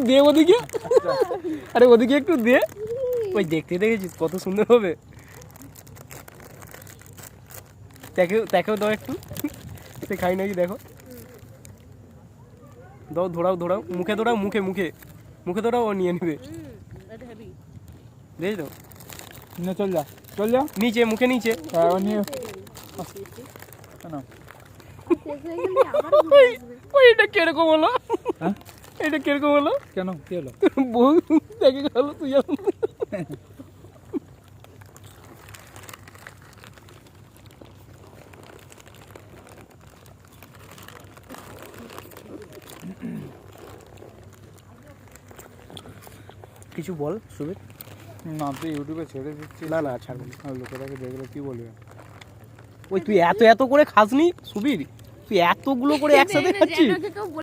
দে ওদিকে, আরে ওদিকে একটু দে। ওই দেখতে দেখেছিস কত সুন্দর হবে। দেখেও দাও একটু, সে খাই নাকি দেখো। দাও, ধরাও ধরাও, মুখে ধরাও, মুখে মুখে মুখে ধরাও, ও নিয়ে নেবে। দেখি তো, চল যা চল যা নিচে, মুখে নিচে। ওই এটা কিরকম হলো? এটা কিরকম হলো? কেন কি হলো? বউ দেখে গেল তুই। কিছু বল সুবীর। না তুই ইউটিউবে ছেড়ে দিচ্ছি। না না ছাড়বো না। আর লোকেরাকে দেখলে কি বলবে? ওই তুই এত এত করে খাসনি সুবীর, তুই এতগুলো করে একসাথে খাচ্ছিস।